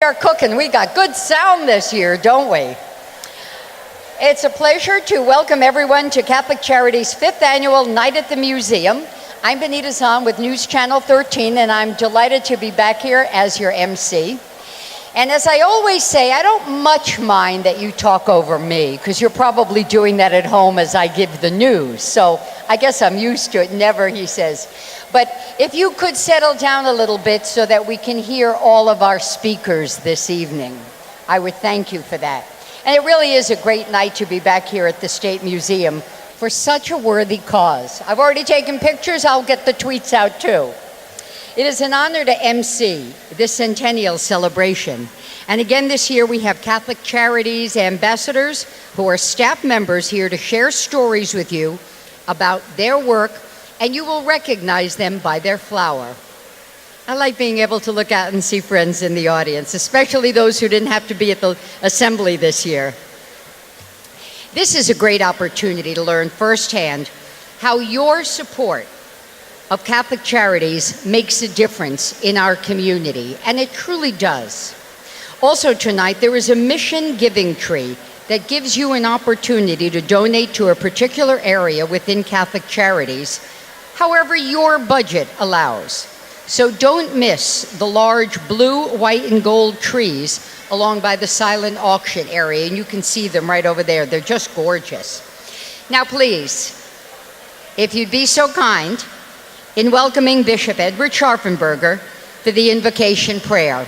Are cooking. We got good sound this year, don't we? It's a pleasure to welcome everyone to Catholic Charities' 5th annual Night at the Museum. I'm Benita Zahn with News Channel 13, and I'm delighted to be back here as your MC. And as I always say, I don't much mind that you talk over me, because you're probably doing that at home as I give the news. So I guess I'm used to it. Never, he says. But if you could settle down a little bit so that we can hear all of our speakers this evening, I would thank you for that. And it really is a great night to be back here at the State Museum for such a worthy cause. I've already taken pictures. I'll get the tweets out too. It is an honor to MC this centennial celebration. And again this year we have Catholic Charities ambassadors who are staff members here to share stories with you about their work, and you will recognize them by their flower. I like being able to look out and see friends in the audience, especially those who didn't have to be at the assembly this year. This is a great opportunity to learn firsthand how your support of Catholic Charities makes a difference in our community, and it truly does. Also tonight, there is a mission giving tree that gives you an opportunity to donate to a particular area within Catholic Charities, however your budget allows. So don't miss the large blue, white, and gold trees along by the silent auction area, and you can see them right over there. They're just gorgeous. Now please, if you'd be so kind, in welcoming Bishop Edward Scharfenberger for the invocation prayer.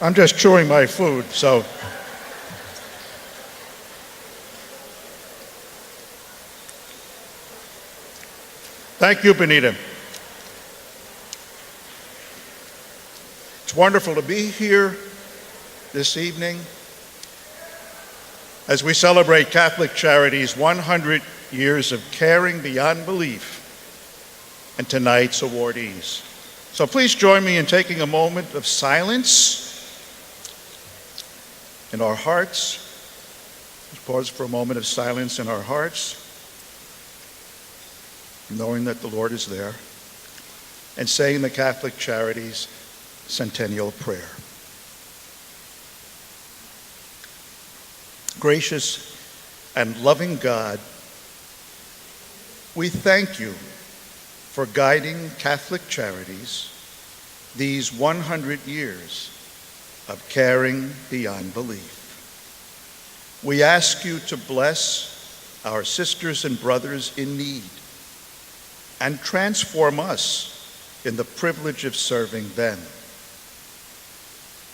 I'm just chewing my food, so. Thank you, Benita. It's wonderful to be here this evening as we celebrate Catholic Charities' 100 years of caring beyond belief and tonight's awardees. So please join me in taking a moment of silence in our hearts. Let's pause for a moment of silence in our hearts, knowing that the Lord is there, and saying the Catholic Charities Centennial Prayer. Gracious and loving God, we thank you for guiding Catholic Charities these 100 years of caring beyond belief. We ask you to bless our sisters and brothers in need and transform us in the privilege of serving them.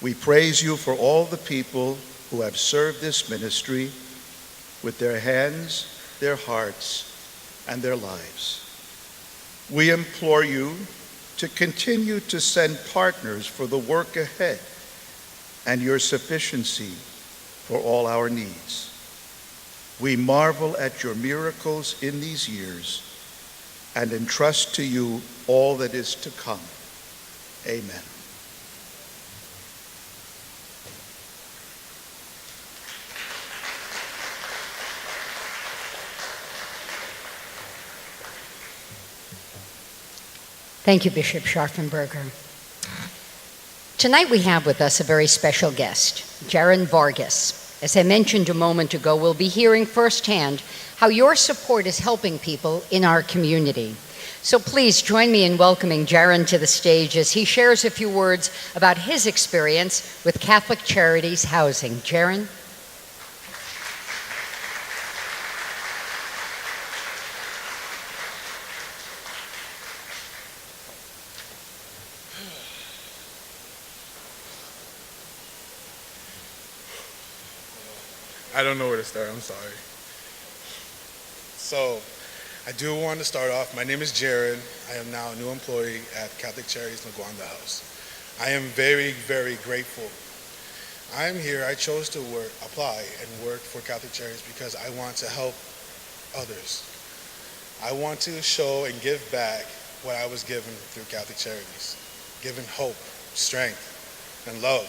We praise you for all the people who have served this ministry with their hands, their hearts, and their lives. We implore you to continue to send partners for the work ahead and your sufficiency for all our needs. We marvel at your miracles in these years and entrust to you all that is to come. Amen. Thank you, Bishop Scharfenberger. Tonight we have with us a very special guest, Jaron Vargas. As I mentioned a moment ago, we'll be hearing firsthand how your support is helping people in our community. So please join me in welcoming Jaron to the stage as he shares a few words about his experience with Catholic Charities Housing. Jaron? I don't know where to start, I'm sorry. So, I do want to start off. My name is Jaron. I am now a new employee at Catholic Charities Laguanda House. I am very, very grateful I'm here. I chose to apply and work for Catholic Charities because I want to help others. I want to show and give back what I was given through Catholic Charities, given hope, strength, and love.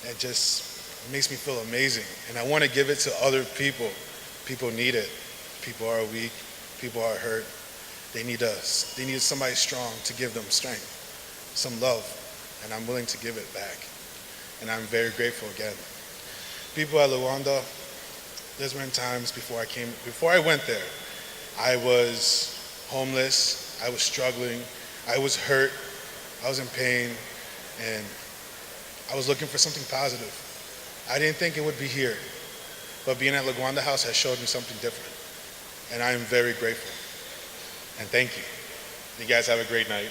It just makes me feel amazing. And I want to give it to other people. People need it. People are weak. People are hurt. They need us. They need somebody strong to give them strength, some love, and I'm willing to give it back. And I'm very grateful again. People at Luanda, there's been times before I went there, I was homeless, I was struggling, I was hurt, I was in pain, and I was looking for something positive. I didn't think it would be here, but being at Luanda House has showed me something different. And I am very grateful. And thank you. You guys have a great night.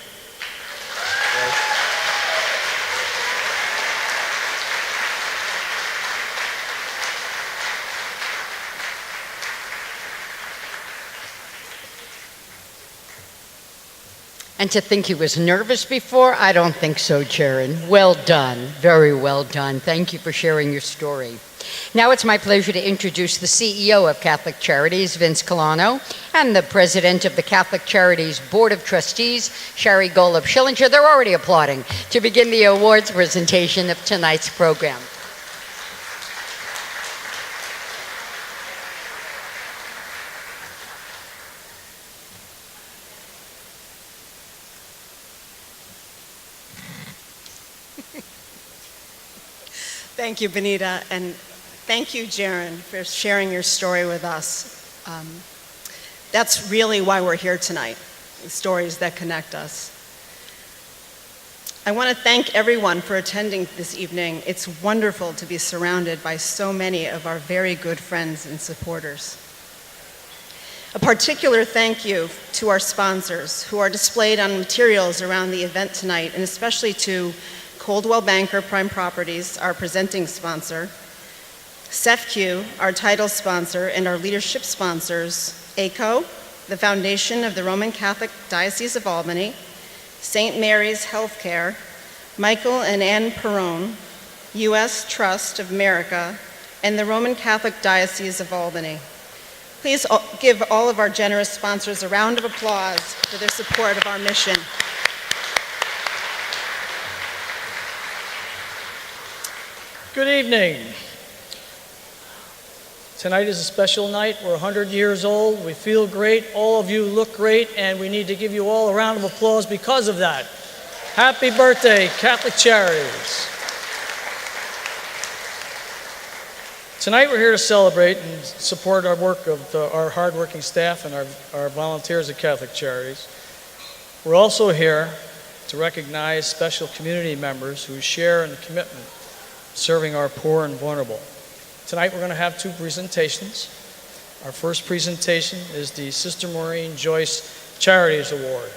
And to think he was nervous before? I don't think so, Jaron. Well done. Very well done. Thank you for sharing your story. Now it's my pleasure to introduce the CEO of Catholic Charities, Vince Colano, and the president of the Catholic Charities Board of Trustees, Shari Golub-Schillinger. They're already applauding to begin the awards presentation of tonight's program. Thank you, Benita, and thank you, Jaron, for sharing your story with us. That's really why we're here tonight, the stories that connect us. I want to thank everyone for attending this evening. It's wonderful to be surrounded by so many of our very good friends and supporters. A particular thank you to our sponsors who are displayed on materials around the event tonight, and especially to Coldwell Banker Prime Properties, our presenting sponsor, CEFCU, our title sponsor, and our leadership sponsors, ACO, the Foundation of the Roman Catholic Diocese of Albany, St. Mary's Healthcare, Michael and Ann Perrone, U.S. Trust of America, and the Roman Catholic Diocese of Albany. Please give all of our generous sponsors a round of applause for their support of our mission. Good evening. Tonight is a special night. We're 100 years old. We feel great. All of you look great, and we need to give you all a round of applause because of that. Happy birthday, Catholic Charities. Tonight we're here to celebrate and support our work of our hardworking staff and our volunteers at Catholic Charities. We're also here to recognize special community members who share in the commitment serving our poor and vulnerable. Tonight we're going to have two presentations. Our first presentation is the Sister Maureen Joyce Charities Award.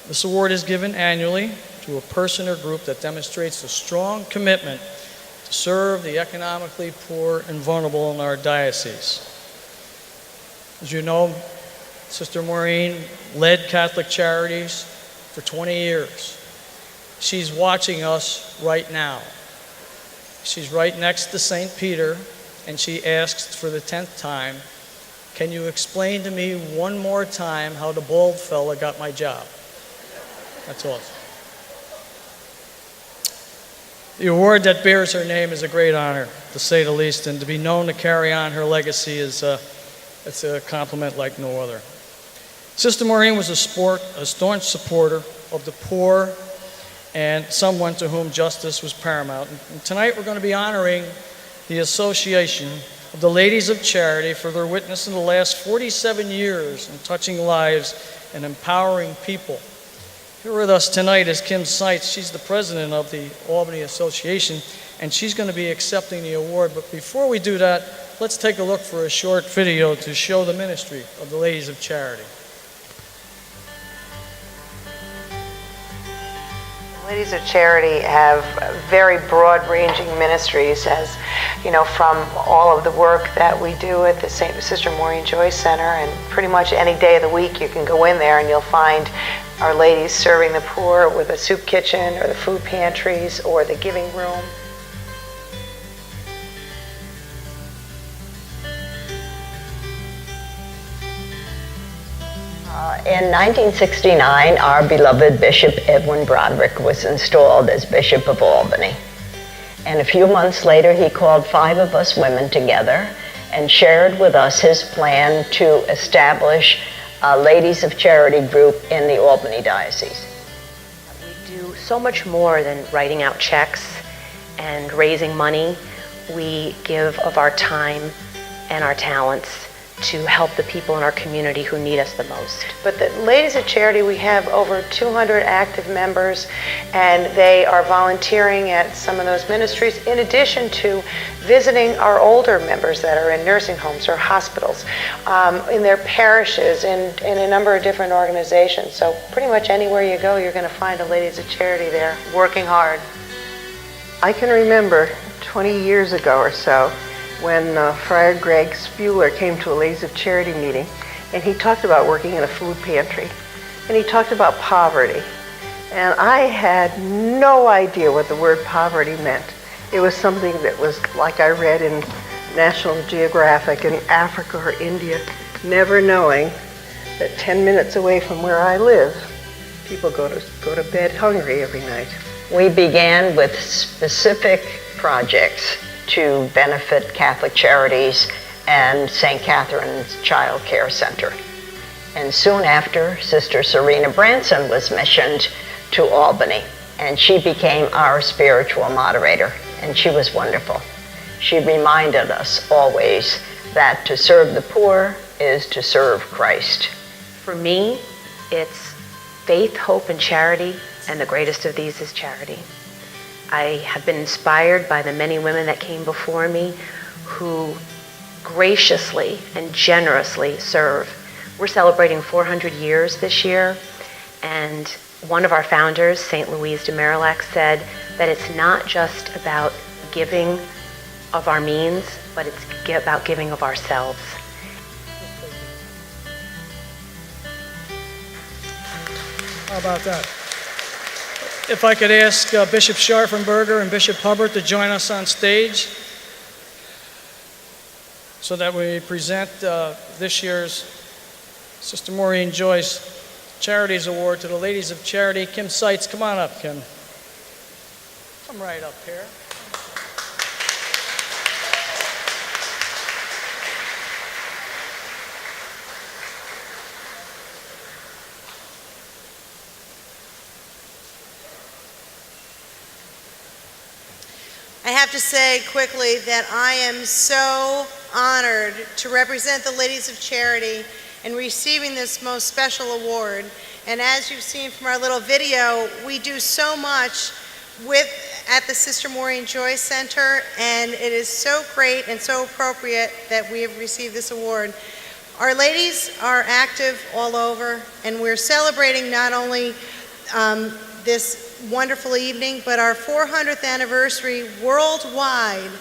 This award is given annually to a person or group that demonstrates a strong commitment to serve the economically poor and vulnerable in our diocese. As you know, Sister Maureen led Catholic Charities for 20 years. She's watching us right now. She's right next to St. Peter, and she asks for the 10th time, "Can you explain to me one more time how the bald fella got my job?" That's awesome. The award that bears her name is a great honor, to say the least, and to be known to carry on her legacy it's a compliment like no other. Sister Maureen was a staunch supporter of the poor and someone to whom justice was paramount. And tonight we're going to be honoring the Association of the Ladies of Charity for their witness in the last 47 years in touching lives and empowering people. Here with us tonight is Kim Seitz. She's the president of the Albany Association, and she's going to be accepting the award. But before we do that, let's take a look for a short video to show the ministry of the Ladies of Charity. Ladies of Charity have very broad-ranging ministries, as you know, from all of the work that we do at the Sister Maureen Joyce Center, and pretty much any day of the week you can go in there and you'll find our ladies serving the poor with a soup kitchen or the food pantries or the giving room. In 1969, our beloved Bishop Edwin Broderick was installed as Bishop of Albany. And a few months later, he called 5 of us women together and shared with us his plan to establish a Ladies of Charity group in the Albany Diocese. We do so much more than writing out checks and raising money. We give of our time and our talents to help the people in our community who need us the most. But the Ladies of Charity, we have over 200 active members, and they are volunteering at some of those ministries in addition to visiting our older members that are in nursing homes or hospitals, in their parishes, in a number of different organizations. So pretty much anywhere you go, you're going to find a Ladies of Charity there working hard. I can remember 20 years ago or so when Friar Greg Spuler came to a Ladies of Charity meeting, and he talked about working in a food pantry, and he talked about poverty. And I had no idea what the word poverty meant. It was something that was like I read in National Geographic in Africa or India, never knowing that 10 minutes away from where I live, people go to bed hungry every night. We began with specific projects to benefit Catholic Charities and St. Catherine's Child Care Center. And soon after, Sister Serena Branson was missioned to Albany, and she became our spiritual moderator, and she was wonderful. She reminded us always that to serve the poor is to serve Christ. For me, it's faith, hope, and charity, and the greatest of these is charity. I have been inspired by the many women that came before me who graciously and generously serve. We're celebrating 400 years this year, and one of our founders, St. Louise de Marillac, said that it's not just about giving of our means, but it's about giving of ourselves. How about that? If I could ask Bishop Scharfenberger and Bishop Hubbard to join us on stage so that we present this year's Sister Maureen Joyce Charities Award to the Ladies of Charity. Kim Seitz, come on up, Kim. Come right up here. I have to say quickly that I am so honored to represent the Ladies of Charity in receiving this most special award. And as you've seen from our little video, we do so much at the Sister Maureen Joyce Center, and it is so great and so appropriate that we have received this award. Our ladies are active all over, and we're celebrating not only this wonderful evening, but our 400th anniversary worldwide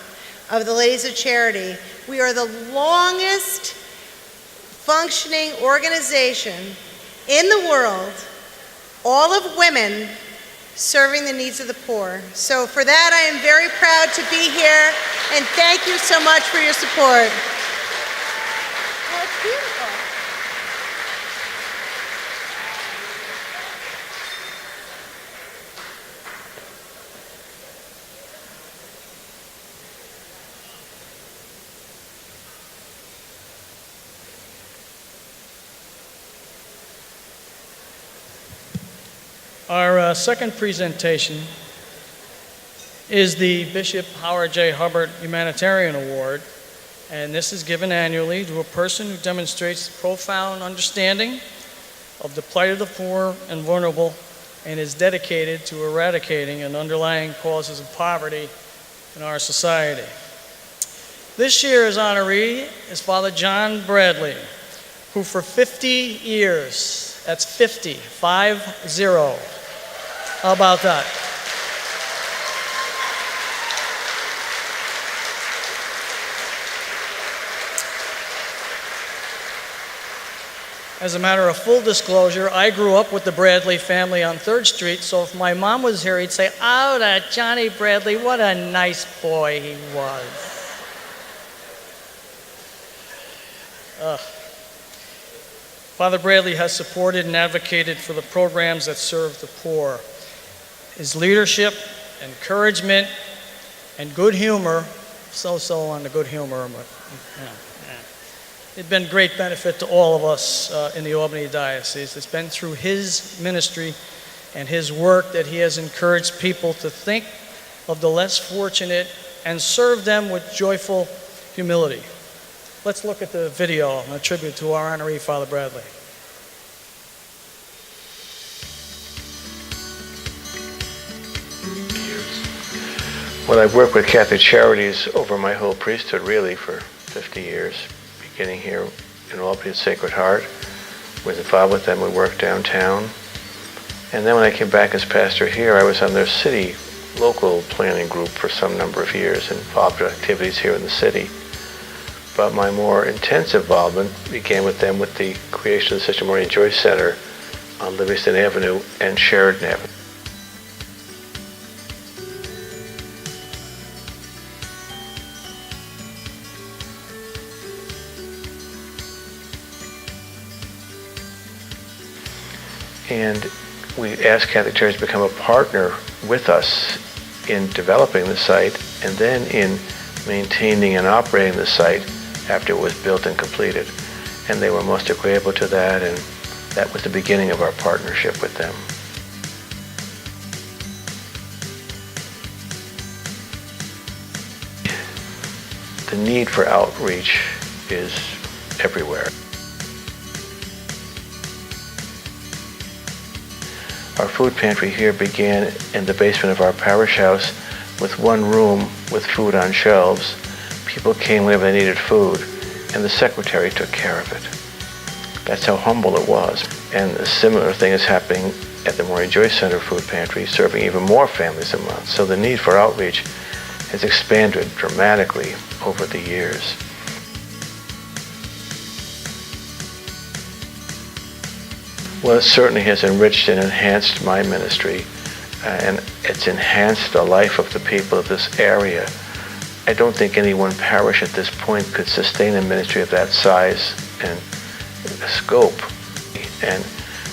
of the Ladies of Charity. We are the longest functioning organization in the world, all of women serving the needs of the poor. So for that, I am very proud to be here, and thank you so much for your support. Oh, it's beautiful. Our second presentation is the Bishop Howard J. Hubbard Humanitarian Award, and this is given annually to a person who demonstrates profound understanding of the plight of the poor and vulnerable and is dedicated to eradicating and underlying causes of poverty in our society. This year's honoree is Father John Bradley, who for 50 years, that's 50, 5-0. How about that? As a matter of full disclosure, I grew up with the Bradley family on 3rd Street, so if my mom was here, he'd say, "Oh, that Johnny Bradley, what a nice boy he was." Father Bradley has supported and advocated for the programs that serve the poor. His leadership, encouragement, and good humor, so on the good humor, but it's been great benefit to all of us in the Albany Diocese. It's been through his ministry and his work that he has encouraged people to think of the less fortunate and serve them with joyful humility. Let's look at the video, a tribute to our honoree, Father Bradley. Well, I've worked with Catholic Charities over my whole priesthood, really, for 50 years, beginning here in Albany at Sacred Heart. Was involved with them, we worked downtown. And then when I came back as pastor here, I was on their city local planning group for some number of years, involved with activities here in the city. But my more intense involvement began with them with the creation of the Sister Maureen Joyce Center on Livingston Avenue and Sheridan Avenue. And we asked Catholic Charities to become a partner with us in developing the site and then in maintaining and operating the site after it was built and completed. And they were most agreeable to that, and that was the beginning of our partnership with them. The need for outreach is everywhere. Our food pantry here began in the basement of our parish house with one room with food on shelves. People came whenever they needed food, and the secretary took care of it. That's how humble it was. And a similar thing is happening at the Maureen Joyce Center Food Pantry, serving even more families a month. So the need for outreach has expanded dramatically over the years. Well, it certainly has enriched and enhanced my ministry, and it's enhanced the life of the people of this area. I don't think any one parish at this point could sustain a ministry of that size and scope. And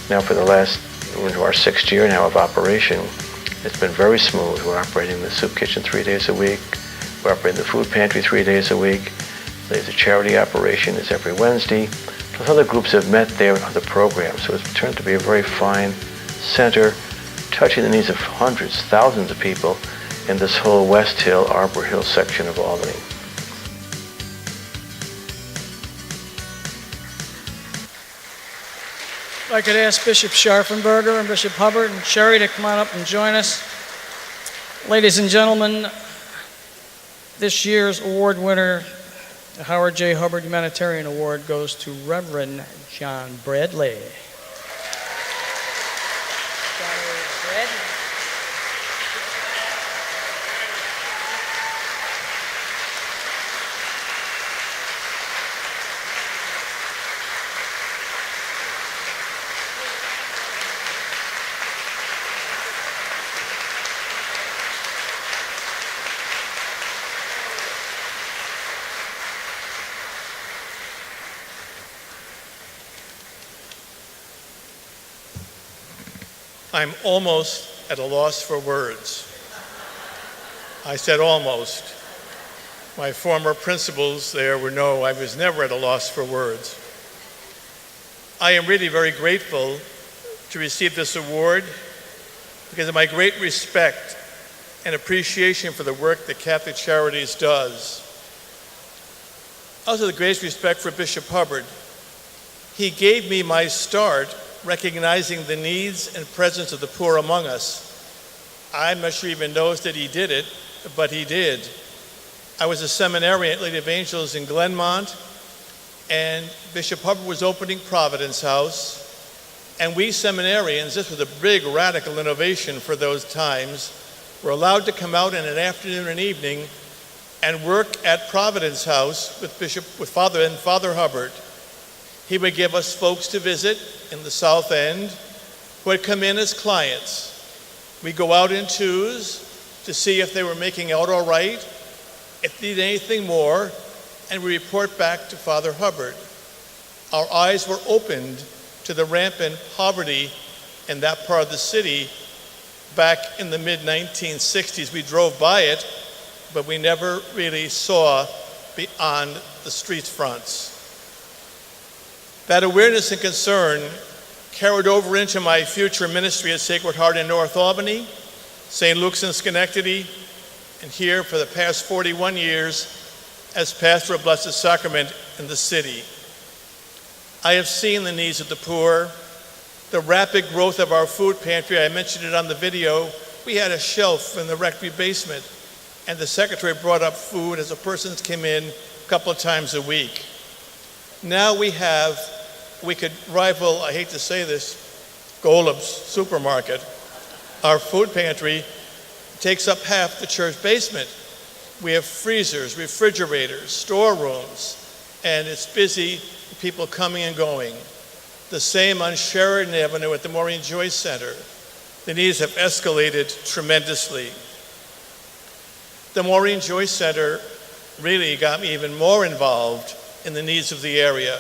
now for the last, we're into our 6th year now of operation, it's been very smooth. We're operating the soup kitchen 3 days a week. We're operating the food pantry 3 days a week. There's a charity operation is every Wednesday. Plus other groups have met there on the program, so it's turned to be a very fine center, touching the needs of hundreds, thousands of people in this whole West Hill, Arbor Hill section of Albany. If I could ask Bishop Scharfenberger and Bishop Hubbard and Sherry to come on up and join us. Ladies and gentlemen, this year's award winner, the Howard J. Hubbard Humanitarian Award, goes to Reverend John Bradley. I'm almost at a loss for words. I said almost. My former principals there would know I was never at a loss for words. I am really very grateful to receive this award because of my great respect and appreciation for the work that Catholic Charities does. Also the greatest respect for Bishop Hubbard. He gave me my start recognizing the needs and presence of the poor among us. I'm not sure he even knows that he did it, but he did. I was a seminarian at Lady of Angels in Glenmont, and Bishop Hubbard was opening Providence House, and we seminarians, this was a big radical innovation for those times, were allowed to come out in an afternoon and evening and work at Providence House with Father Hubbard. He would give us folks to visit in the South End who had come in as clients. We'd go out in twos to see if they were making out all right, if they needed anything more, and we report back to Father Hubbard. Our eyes were opened to the rampant poverty in that part of the city back in the mid-1960s. We drove by it, but we never really saw beyond the street fronts. That awareness and concern carried over into my future ministry at Sacred Heart in North Albany, St. Luke's in Schenectady, and here for the past 41 years as pastor of Blessed Sacrament in the city. I have seen the needs of the poor, the rapid growth of our food pantry. I mentioned it on the video. We had a shelf in the rectory basement, and the secretary brought up food as a person came in a couple of times a week. Now we could rival, I hate to say this, Golub's supermarket. Our food pantry takes up half the church basement. We have freezers, refrigerators, storerooms, and it's busy, people coming and going. The same on Sheridan Avenue at the Maureen Joyce Center. The needs have escalated tremendously. The Maureen Joyce Center really got me even more involved in the needs of the area.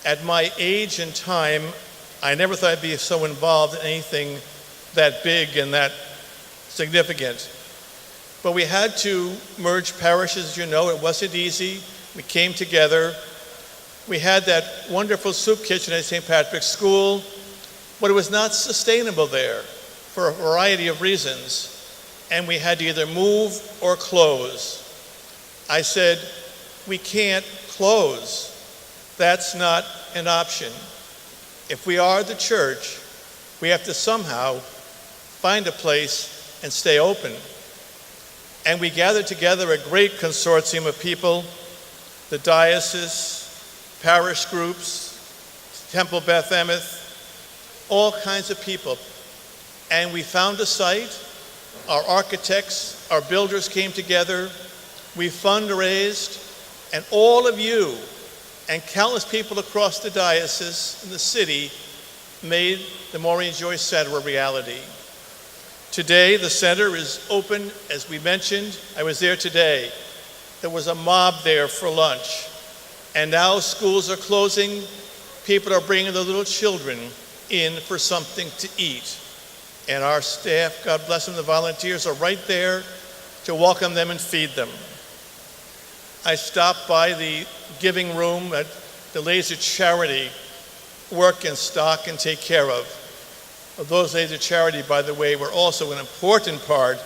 At my age and time, I never thought I'd be so involved in anything that big and that significant. But we had to merge parishes, you know, it wasn't easy. We came together. We had that wonderful soup kitchen at St. Patrick's School, but it was not sustainable there for a variety of reasons. And we had to either move or close. I said, we can't close. That's not an option. If we are the church, we have to somehow find a place and stay open. And we gathered together a great consortium of people, the diocese, parish groups, Temple Beth Emeth, all kinds of people. And we found a site. Our architects, our builders came together. We fundraised, and all of you and countless people across the diocese and the city made the Maureen Joyce Center a reality. Today, the center is open, as we mentioned. I was there today. There was a mob there for lunch. And now schools are closing. People are bringing their little children in for something to eat. And our staff, God bless them, the volunteers are right there to welcome them and feed them. I stopped by the giving room at the Ladies of Charity work and stock and take care of. Those Ladies of Charity, by the way, were also an important part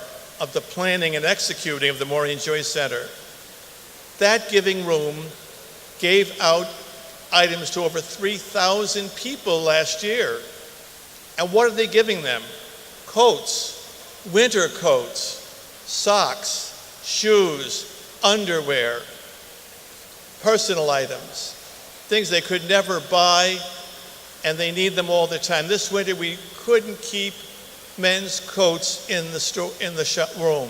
of the planning and executing of the Maureen Joyce Center. That giving room gave out items to over 3,000 people last year. And what are they giving them? Coats, winter coats, socks, shoes, underwear, personal items, things they could never buy, and they need them all the time. This winter, we couldn't keep men's coats in the room.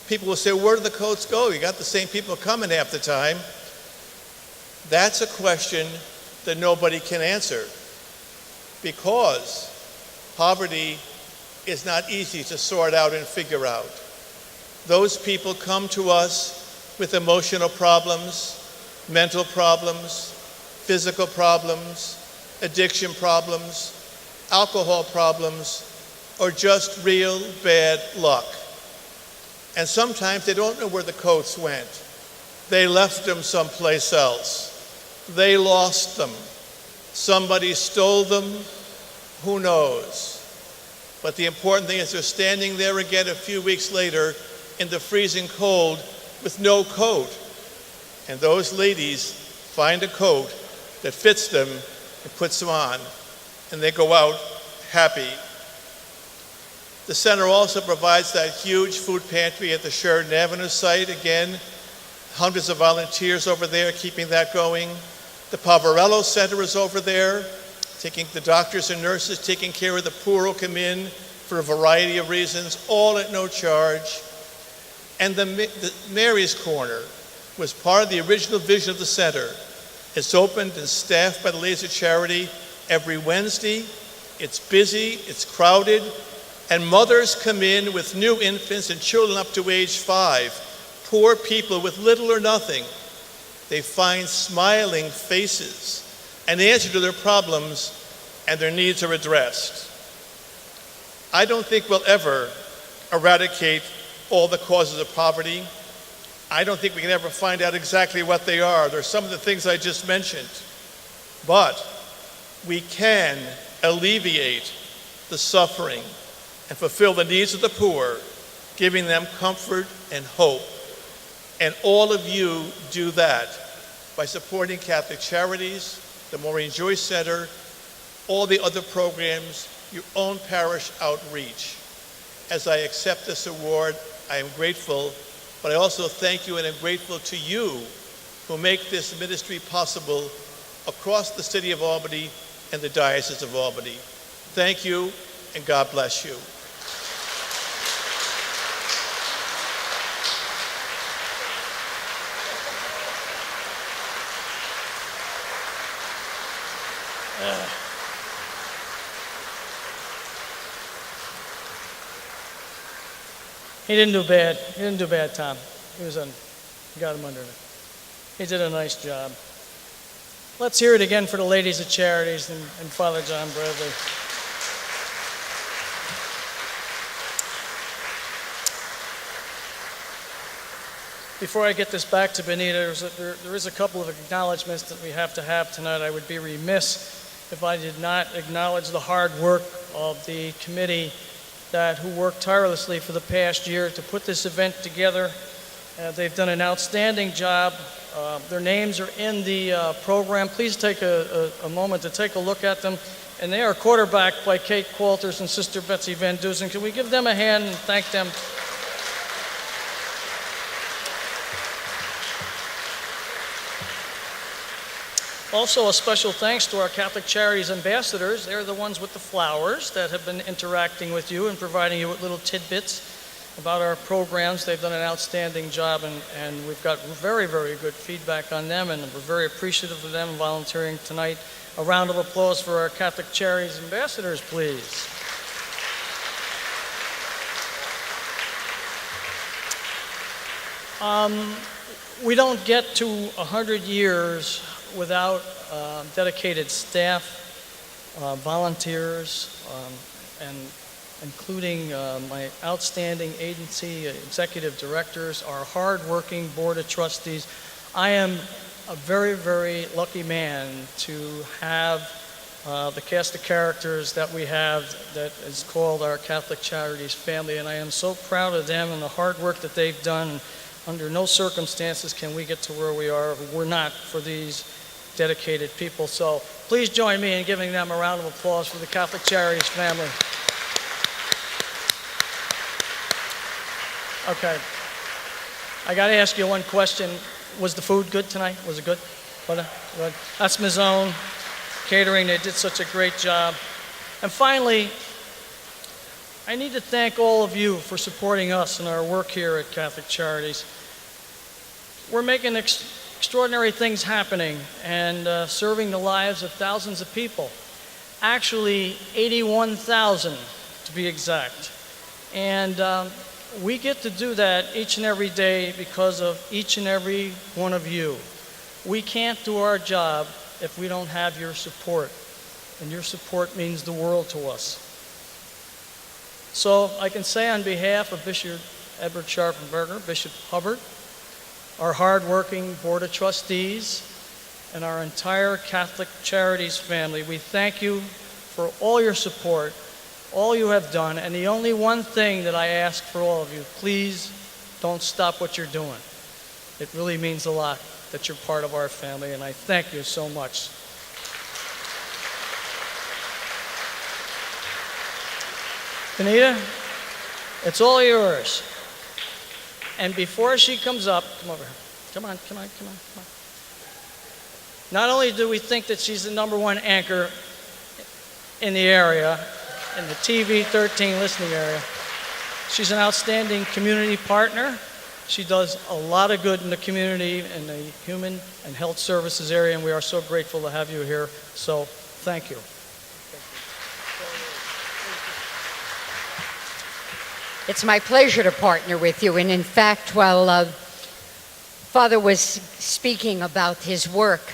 People will say, where do the coats go? You got the same people coming half the time. That's a question that nobody can answer, because poverty is not easy to sort out and figure out. Those people come to us with emotional problems, mental problems, physical problems, addiction problems, alcohol problems, or just real bad luck. And sometimes they don't know where the coats went. They left them someplace else. They lost them. Somebody stole them. Who knows? But the important thing is they're standing there again a few weeks later in the freezing cold with no coat. And those ladies find a coat that fits them and puts them on, and they go out happy. The center also provides that huge food pantry at the Sheridan Avenue site. Again, hundreds of volunteers over there keeping that going. The Poverello Center is over there, taking the doctors and nurses, taking care of the poor who come in for a variety of reasons, all at no charge. And the Mary's Corner was part of the original vision of the center. It's opened and staffed by the Ladies of Charity every Wednesday. It's busy, it's crowded, and mothers come in with new infants and children up to age 5, poor people with little or nothing. They find smiling faces, an answer to their problems and their needs are addressed. I don't think we'll ever eradicate all the causes of poverty. I don't think we can ever find out exactly what they are. There's some of the things I just mentioned. But we can alleviate the suffering and fulfill the needs of the poor, giving them comfort and hope. And all of you do that by supporting Catholic Charities, the Maureen Joyce Center, all the other programs, your own parish outreach. As I accept this award, I am grateful, but I also thank you and am grateful to you who make this ministry possible across the city of Albany and the Diocese of Albany. Thank you, and God bless you. He didn't do bad. He didn't do bad, Tom. He got him under it. He did a nice job. Let's hear it again for the Ladies of Charities and Father John Bradley. Before I get this back to Benita, there is a couple of acknowledgments that we have to have tonight. I would be remiss if I did not acknowledge the hard work of the committee who worked tirelessly for the past year to put this event together. They've done an outstanding job. Their names are in the program. Please take a moment to take a look at them. And they are quarterbacked by Kate Qualters and Sister Betsy Van Dusen. Can we give them a hand and thank them? Also, a special thanks to our Catholic Charities ambassadors. They're the ones with the flowers that have been interacting with you and providing you with little tidbits about our programs. They've done an outstanding job, and we've got very, very good feedback on them, and we're very appreciative of them volunteering tonight. A round of applause for our Catholic Charities ambassadors, please. We don't get to 100 years without dedicated staff, volunteers, and including my outstanding agency executive directors, our hard-working board of trustees. I am a very, very lucky man to have the cast of characters that we have that is called our Catholic Charities family, and I am so proud of them and the hard work that they've done. Under no circumstances can we get to where we are if we're not for these dedicated people. So please join me in giving them a round of applause for the Catholic Charities family. Okay. I got to ask you one question. Was the food good tonight? Was it good? Good. That's Mazzone Catering. They did such a great job. And finally, I need to thank all of you for supporting us in our work here at Catholic Charities. We're making extraordinary things happening and serving the lives of thousands of people. Actually, 81,000 to be exact. And we get to do that each and every day because of each and every one of you. We can't do our job if we don't have your support. And your support means the world to us. So I can say on behalf of Bishop Edward Scharfenberger, Bishop Hubbard, our hardworking Board of Trustees, and our entire Catholic Charities family, we thank you for all your support, all you have done, and the only one thing that I ask for all of you, please don't stop what you're doing. It really means a lot that you're part of our family, and I thank you so much. Benita, it's all yours. And before she comes up, come over here. Come on. Not only do we think that she's the #1 anchor in the area, in the TV 13 listening area, she's an outstanding community partner. She does a lot of good in the community in the human and health services area, and we are so grateful to have you here. So thank you. It's my pleasure to partner with you. And in fact, while Father was speaking about his work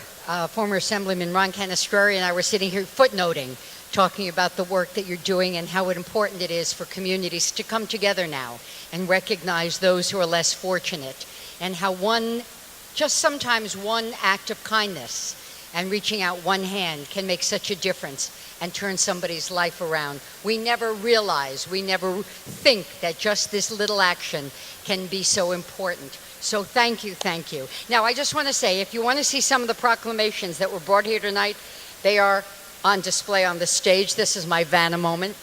former Assemblyman Ron Canestrari and I were sitting here footnoting, talking about the work that you're doing and how important it is for communities to come together now and recognize those who are less fortunate, and how sometimes one act of kindness and reaching out one hand can make such a difference and turn somebody's life around. We never realize, we never think that just this little action can be so important. So thank you, thank you. Now I just want to say, if you want to see some of the proclamations that were brought here tonight, they are on display on the stage. This is my Vanna moment.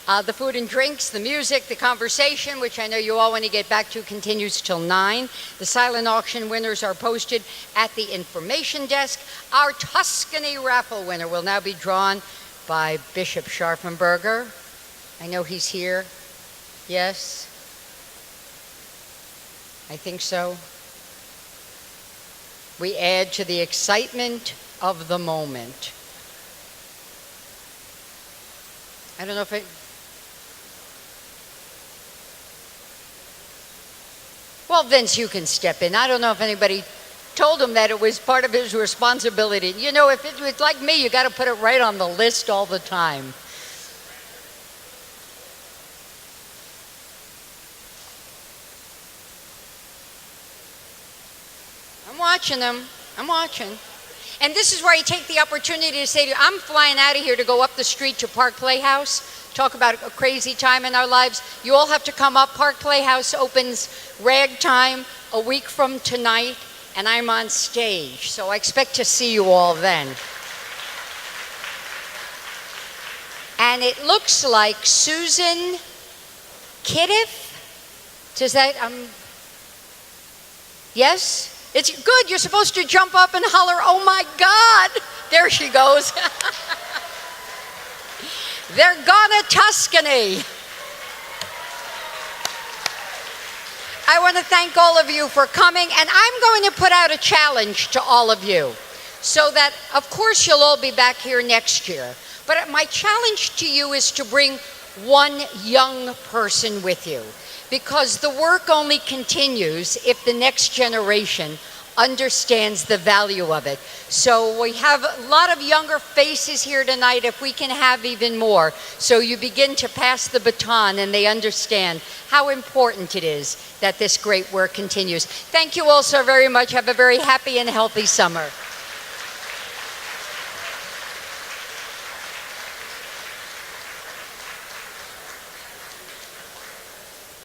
The food and drinks, the music, the conversation, which I know you all want to get back to, continues till 9. The silent auction winners are posted at the information desk. Our Tuscany raffle winner will now be drawn by Bishop Scharfenberger. I know he's here. Yes? I think so. We add to the excitement of the moment. I don't know if it... Well, Vince, you can step in. I don't know if anybody told him that it was part of his responsibility. You know, if it was like me, you got to put it right on the list all the time. I'm watching them. I'm watching. And this is where I take the opportunity to say to you, I'm flying out of here to go up the street to Park Playhouse, talk about a crazy time in our lives. You all have to come up. Park Playhouse opens ragtime a week from tonight, and I'm on stage. So I expect to see you all then. And it looks like Susan Kiddiff. Does that, yes? It's good. You're supposed to jump up and holler, oh my God. There she goes. They're gonna Tuscany. I want to thank all of you for coming, and I'm going to put out a challenge to all of you so that, of course, you'll all be back here next year. But my challenge to you is to bring one young person with you, because the work only continues if the next generation understands the value of it. So we have a lot of younger faces here tonight, if we can have even more, so you begin to pass the baton and they understand how important it is that this great work continues. Thank you all so very much. Have a very happy and healthy summer.